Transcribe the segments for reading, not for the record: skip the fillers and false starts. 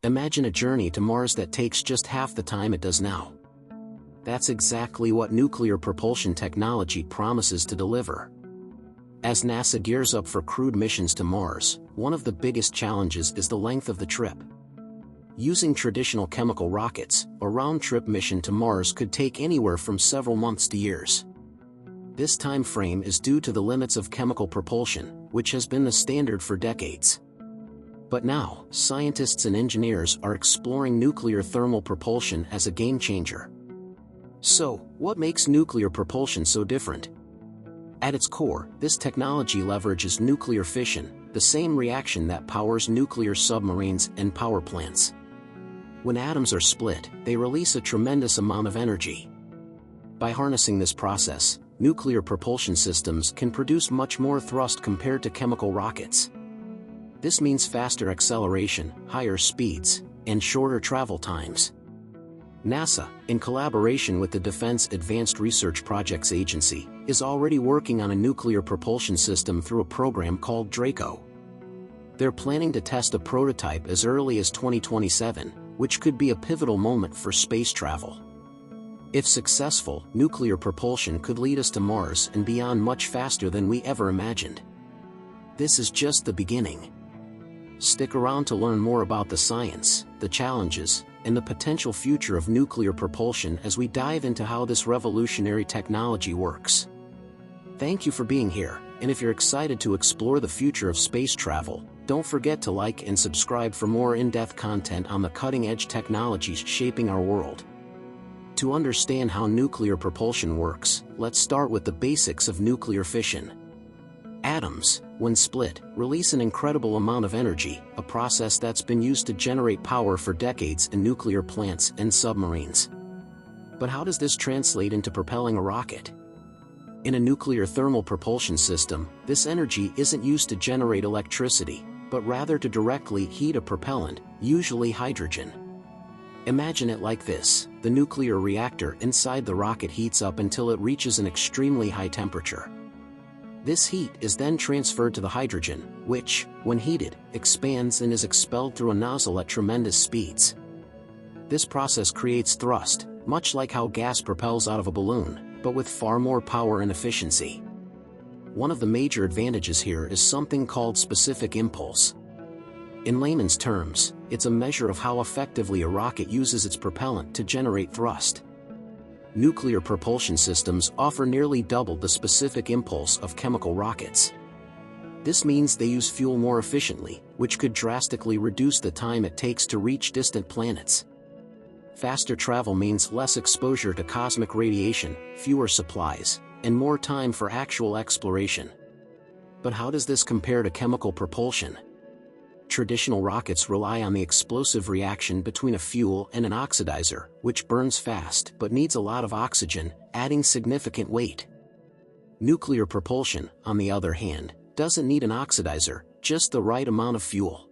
Imagine a journey to Mars that takes just half the time it does now. That's exactly what nuclear propulsion technology promises to deliver. As NASA gears up for crewed missions to Mars, one of the biggest challenges is the length of the trip. Using traditional chemical rockets, a round-trip mission to Mars could take anywhere from several months to years. This time frame is due to the limits of chemical propulsion, which has been the standard for decades. But now, scientists and engineers are exploring nuclear thermal propulsion as a game-changer. So, what makes nuclear propulsion so different? At its core, this technology leverages nuclear fission, the same reaction that powers nuclear submarines and power plants. When atoms are split, they release a tremendous amount of energy. By harnessing this process, nuclear propulsion systems can produce much more thrust compared to chemical rockets. This means faster acceleration, higher speeds, and shorter travel times. NASA, in collaboration with the Defense Advanced Research Projects Agency, is already working on a nuclear propulsion system through a program called Draco. They're planning to test a prototype as early as 2027, which could be a pivotal moment for space travel. If successful, nuclear propulsion could lead us to Mars and beyond much faster than we ever imagined. This is just the beginning. Stick around to learn more about the science, the challenges, and the potential future of nuclear propulsion as we dive into how this revolutionary technology works. Thank you for being here, and if you're excited to explore the future of space travel, don't forget to like and subscribe for more in-depth content on the cutting-edge technologies shaping our world. To understand how nuclear propulsion works, let's start with the basics of nuclear fission. Atoms, when split, release an incredible amount of energy, a process that's been used to generate power for decades in nuclear plants and submarines. But how does this translate into propelling a rocket? In a nuclear thermal propulsion system, this energy isn't used to generate electricity, but rather to directly heat a propellant, usually hydrogen. Imagine it like this: the nuclear reactor inside the rocket heats up until it reaches an extremely high temperature. This heat is then transferred to the hydrogen, which, when heated, expands and is expelled through a nozzle at tremendous speeds. This process creates thrust, much like how gas propels out of a balloon, but with far more power and efficiency. One of the major advantages here is something called specific impulse. In layman's terms, it's a measure of how effectively a rocket uses its propellant to generate thrust. Nuclear propulsion systems offer nearly double the specific impulse of chemical rockets. This means they use fuel more efficiently, which could drastically reduce the time it takes to reach distant planets. Faster travel means less exposure to cosmic radiation, fewer supplies, and more time for actual exploration. But how does this compare to chemical propulsion? Traditional rockets rely on the explosive reaction between a fuel and an oxidizer, which burns fast but needs a lot of oxygen, adding significant weight. Nuclear propulsion, on the other hand, doesn't need an oxidizer, just the right amount of fuel.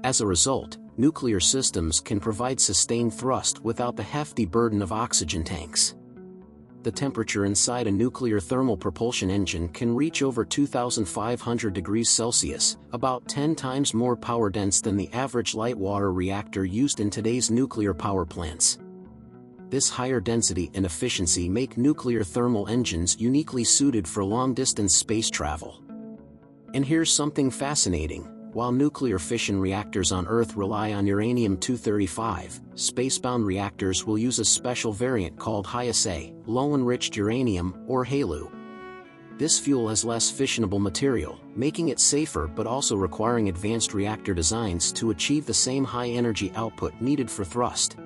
As a result, nuclear systems can provide sustained thrust without the hefty burden of oxygen tanks. The temperature inside a nuclear thermal propulsion engine can reach over 2,500 degrees Celsius, about 10 times more power-dense than the average light water reactor used in today's nuclear power plants. This higher density and efficiency make nuclear thermal engines uniquely suited for long-distance space travel. And here's something fascinating. While nuclear fission reactors on Earth rely on uranium-235, spacebound reactors will use a special variant called high-assay, low-enriched uranium, or HALEU. This fuel has less fissionable material, making it safer but also requiring advanced reactor designs to achieve the same high-energy output needed for thrust.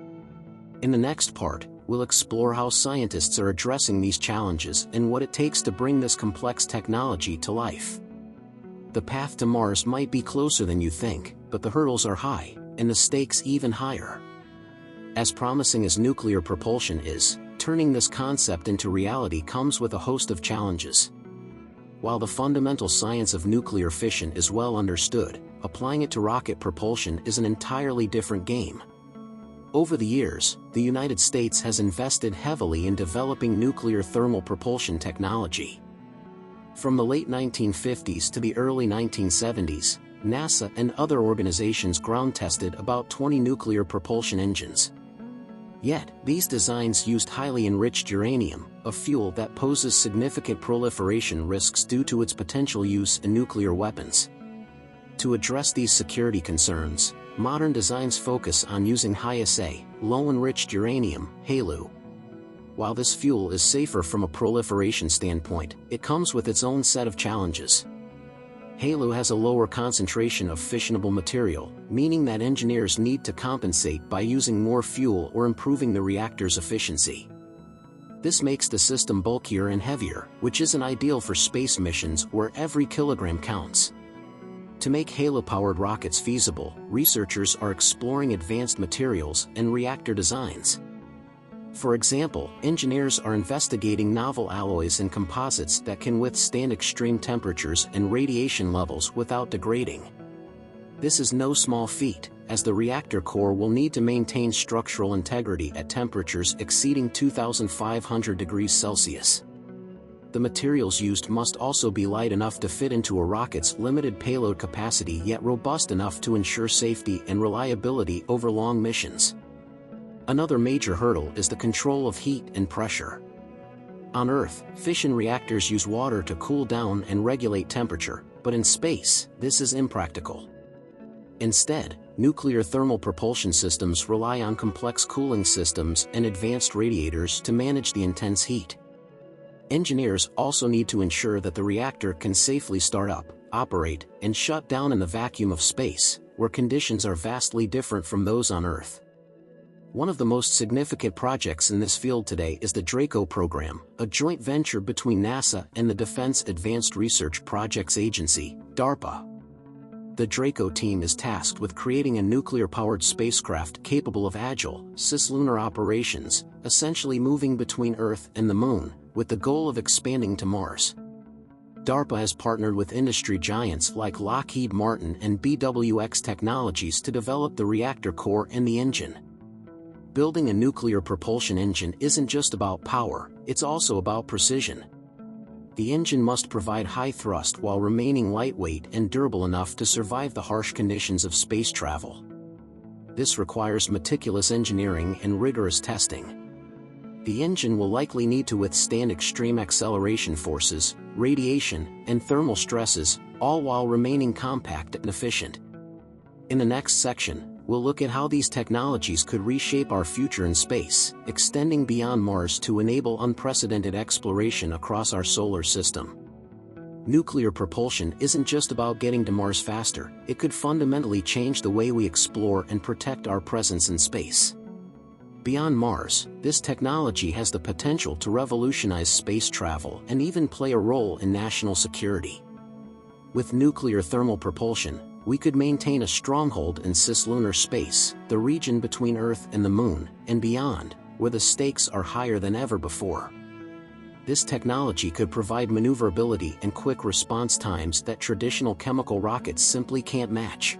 In the next part, we'll explore how scientists are addressing these challenges and what it takes to bring this complex technology to life. The path to Mars might be closer than you think, but the hurdles are high, and the stakes even higher. As promising as nuclear propulsion is, turning this concept into reality comes with a host of challenges. While the fundamental science of nuclear fission is well understood, applying it to rocket propulsion is an entirely different game. Over the years, the United States has invested heavily in developing nuclear thermal propulsion technology. From the late 1950s to the early 1970s, NASA and other organizations ground-tested about 20 nuclear propulsion engines. Yet, these designs used highly enriched uranium, a fuel that poses significant proliferation risks due to its potential use in nuclear weapons. To address these security concerns, modern designs focus on using high-assay, low-enriched uranium, HALEU. While this fuel is safer from a proliferation standpoint, it comes with its own set of challenges. HALEU has a lower concentration of fissionable material, meaning that engineers need to compensate by using more fuel or improving the reactor's efficiency. This makes the system bulkier and heavier, which isn't ideal for space missions where every kilogram counts. To make HALEU-powered rockets feasible, researchers are exploring advanced materials and reactor designs. For example, engineers are investigating novel alloys and composites that can withstand extreme temperatures and radiation levels without degrading. This is no small feat, as the reactor core will need to maintain structural integrity at temperatures exceeding 2,500 degrees Celsius. The materials used must also be light enough to fit into a rocket's limited payload capacity yet robust enough to ensure safety and reliability over long missions. Another major hurdle is the control of heat and pressure. On Earth, fission reactors use water to cool down and regulate temperature, but in space, this is impractical. Instead, nuclear thermal propulsion systems rely on complex cooling systems and advanced radiators to manage the intense heat. Engineers also need to ensure that the reactor can safely start up, operate, and shut down in the vacuum of space, where conditions are vastly different from those on Earth. One of the most significant projects in this field today is the Draco Program, a joint venture between NASA and the Defense Advanced Research Projects Agency, DARPA. The Draco team is tasked with creating a nuclear-powered spacecraft capable of agile, cislunar operations, essentially moving between Earth and the Moon, with the goal of expanding to Mars. DARPA has partnered with industry giants like Lockheed Martin and BWX Technologies to develop the reactor core and the engine. Building a nuclear propulsion engine isn't just about power, it's also about precision. The engine must provide high thrust while remaining lightweight and durable enough to survive the harsh conditions of space travel. This requires meticulous engineering and rigorous testing. The engine will likely need to withstand extreme acceleration forces, radiation, and thermal stresses, all while remaining compact and efficient. In the next section, we'll look at how these technologies could reshape our future in space, extending beyond Mars to enable unprecedented exploration across our solar system. Nuclear propulsion isn't just about getting to Mars faster, it could fundamentally change the way we explore and protect our presence in space. Beyond Mars, this technology has the potential to revolutionize space travel and even play a role in national security. With nuclear thermal propulsion, we could maintain a stronghold in cislunar space, the region between Earth and the Moon, and beyond, where the stakes are higher than ever before. This technology could provide maneuverability and quick response times that traditional chemical rockets simply can't match.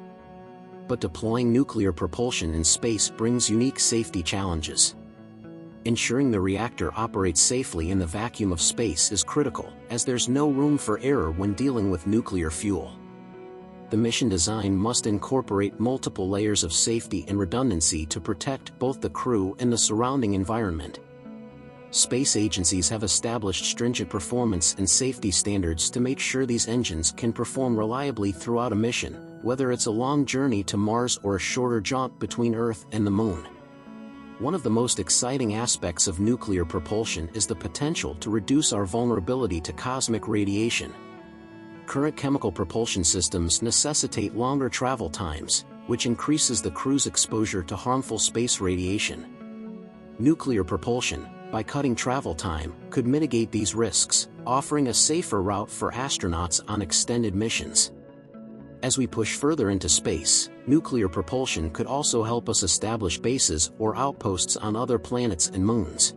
But deploying nuclear propulsion in space brings unique safety challenges. Ensuring the reactor operates safely in the vacuum of space is critical, as there's no room for error when dealing with nuclear fuel. The mission design must incorporate multiple layers of safety and redundancy to protect both the crew and the surrounding environment. Space agencies have established stringent performance and safety standards to make sure these engines can perform reliably throughout a mission, whether it's a long journey to Mars or a shorter jaunt between Earth and the Moon. One of the most exciting aspects of nuclear propulsion is the potential to reduce our vulnerability to cosmic radiation. Current chemical propulsion systems necessitate longer travel times, which increases the crew's exposure to harmful space radiation. Nuclear propulsion, by cutting travel time, could mitigate these risks, offering a safer route for astronauts on extended missions. As we push further into space, nuclear propulsion could also help us establish bases or outposts on other planets and moons.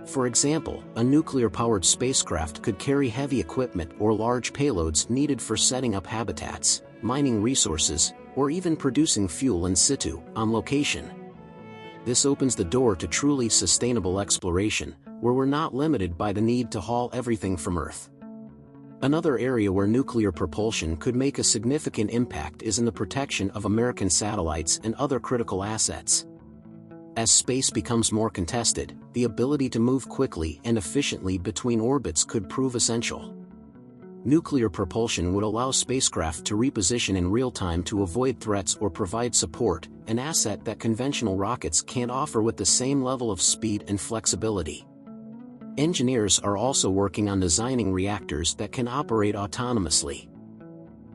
For example, a nuclear-powered spacecraft could carry heavy equipment or large payloads needed for setting up habitats, mining resources, or even producing fuel in situ, on location. This opens the door to truly sustainable exploration, where we're not limited by the need to haul everything from Earth. Another area where nuclear propulsion could make a significant impact is in the protection of American satellites and other critical assets. As space becomes more contested, the ability to move quickly and efficiently between orbits could prove essential. Nuclear propulsion would allow spacecraft to reposition in real time to avoid threats or provide support, an asset that conventional rockets can't offer with the same level of speed and flexibility. Engineers are also working on designing reactors that can operate autonomously.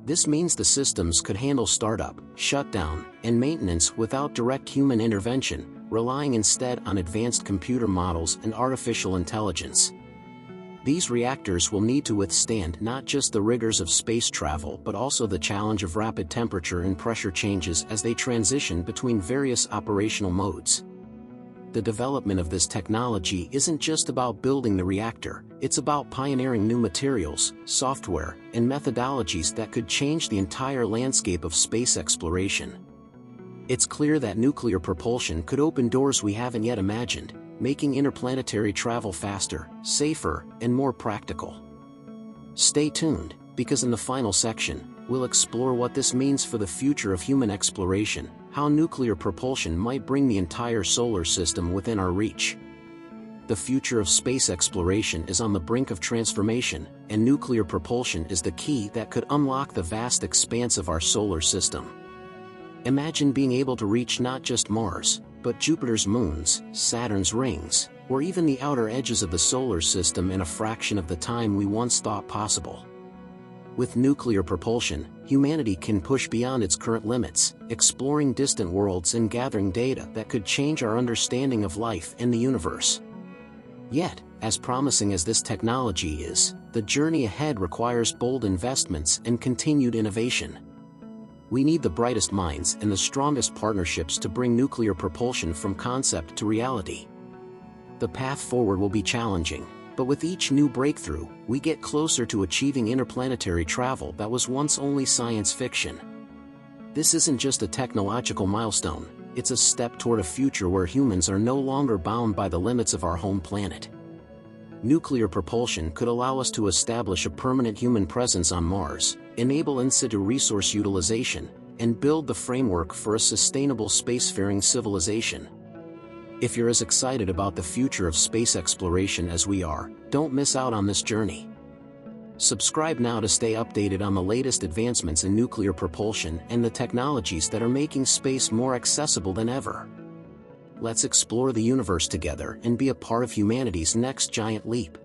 This means the systems could handle startup, shutdown, and maintenance without direct human intervention, relying instead on advanced computer models and artificial intelligence. These reactors will need to withstand not just the rigors of space travel but also the challenge of rapid temperature and pressure changes as they transition between various operational modes. The development of this technology isn't just about building the reactor, it's about pioneering new materials, software, and methodologies that could change the entire landscape of space exploration. It's clear that nuclear propulsion could open doors we haven't yet imagined, making interplanetary travel faster, safer, and more practical. Stay tuned, because in the final section, we'll explore what this means for the future of human exploration, how nuclear propulsion might bring the entire solar system within our reach. The future of space exploration is on the brink of transformation, and nuclear propulsion is the key that could unlock the vast expanse of our solar system. Imagine being able to reach not just Mars, but Jupiter's moons, Saturn's rings, or even the outer edges of the solar system in a fraction of the time we once thought possible. With nuclear propulsion, humanity can push beyond its current limits, exploring distant worlds and gathering data that could change our understanding of life and the universe. Yet, as promising as this technology is, the journey ahead requires bold investments and continued innovation. We need the brightest minds and the strongest partnerships to bring nuclear propulsion from concept to reality. The path forward will be challenging, but with each new breakthrough, we get closer to achieving interplanetary travel that was once only science fiction. This isn't just a technological milestone, it's a step toward a future where humans are no longer bound by the limits of our home planet. Nuclear propulsion could allow us to establish a permanent human presence on Mars, enable in situ resource utilization, and build the framework for a sustainable spacefaring civilization. If you're as excited about the future of space exploration as we are, don't miss out on this journey. Subscribe now to stay updated on the latest advancements in nuclear propulsion and the technologies that are making space more accessible than ever. Let's explore the universe together and be a part of humanity's next giant leap.